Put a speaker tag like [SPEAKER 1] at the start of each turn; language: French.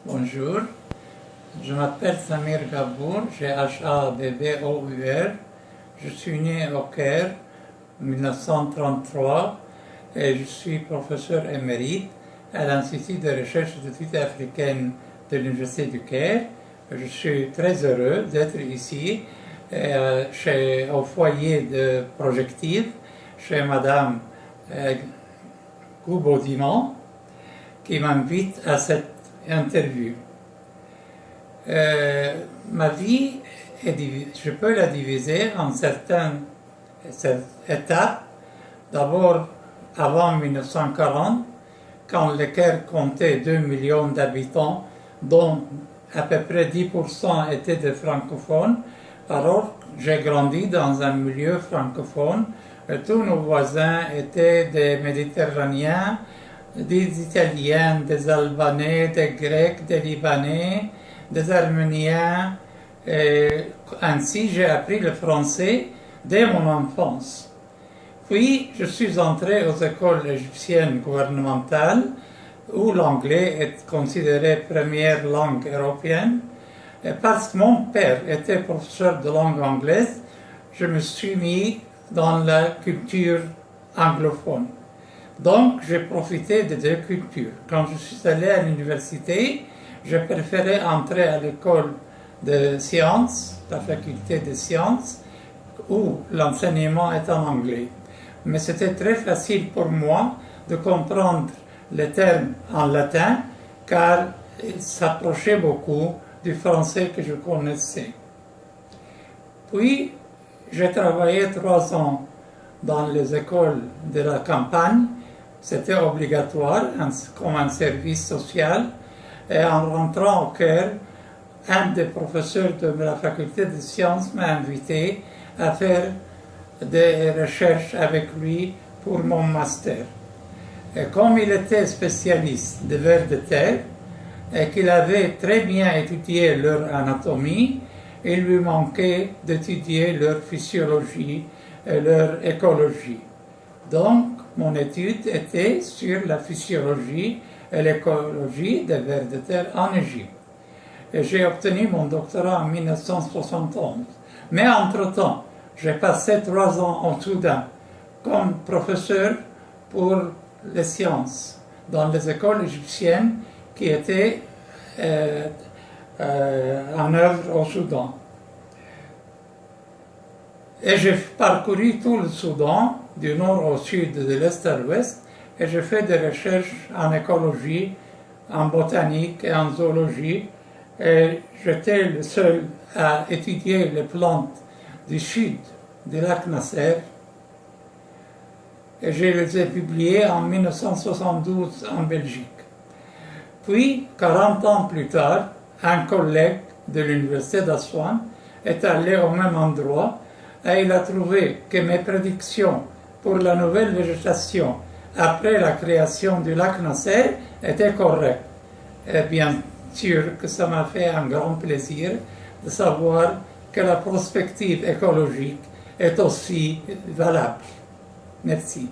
[SPEAKER 1] Bonjour, je m'appelle Samir Gabour, j'ai H-A-B-B-O-U-R. Je suis né au Caire en 1933 et je suis professeur émérite à l'Institut de recherche et d'études africaines de l'Université du Caire. Je suis très heureux d'être ici au foyer de projective chez Madame Goubaud-Dimon qui m'invite à cette interview. Ma vie, je peux la diviser en certaines étapes. D'abord, avant 1940, quand le Caire comptait 2 millions d'habitants, dont à peu près 10% étaient des francophones, alors j'ai grandi dans un milieu francophone. Tous nos voisins étaient des Méditerranéens, des Italiens, des Albanais, des Grecs, des Libanais, des Arméniens. Et ainsi, j'ai appris le français dès mon enfance. Puis, je suis entré aux écoles égyptiennes gouvernementales, où l'anglais est considéré première langue européenne. Et parce que mon père était professeur de langue anglaise, je me suis mis dans la culture anglophone. Donc, j'ai profité des deux cultures. Quand je suis allé à l'université, je préférais entrer à l'école de sciences, la faculté de sciences, où l'enseignement est en anglais. Mais c'était très facile pour moi de comprendre les termes en latin, car ils s'approchaient beaucoup du français que je connaissais. Puis, j'ai travaillé 3 ans dans les écoles de la campagne. C'était obligatoire, comme un service social. Et en rentrant au Caire, un des professeurs de la faculté de sciences m'a invité à faire des recherches avec lui pour mon master. Et comme il était spécialiste des vers de terre et qu'il avait très bien étudié leur anatomie, il lui manquait d'étudier leur physiologie et leur écologie. Donc, mon étude était sur la physiologie et l'écologie des vers de terre en Égypte. Et j'ai obtenu mon doctorat en 1971. Mais entre-temps, j'ai passé 3 ans au Soudan comme professeur pour les sciences dans les écoles égyptiennes qui étaient en œuvre au Soudan. Et j'ai parcouru tout le Soudan, du nord au sud, de l'est à l'ouest, et j'ai fait des recherches en écologie, en botanique et en zoologie. Et j'étais le seul à étudier les plantes du sud du lac Nasser. Et je les ai publiées en 1972 en Belgique. Puis, 40 ans plus tard, un collègue de l'université d'Assouan est allé au même endroit et il a trouvé que mes prédictions pour la nouvelle végétation après la création du lac Nasser étaient correctes. Et bien sûr que ça m'a fait un grand plaisir de savoir que la prospective écologique est aussi valable. Merci.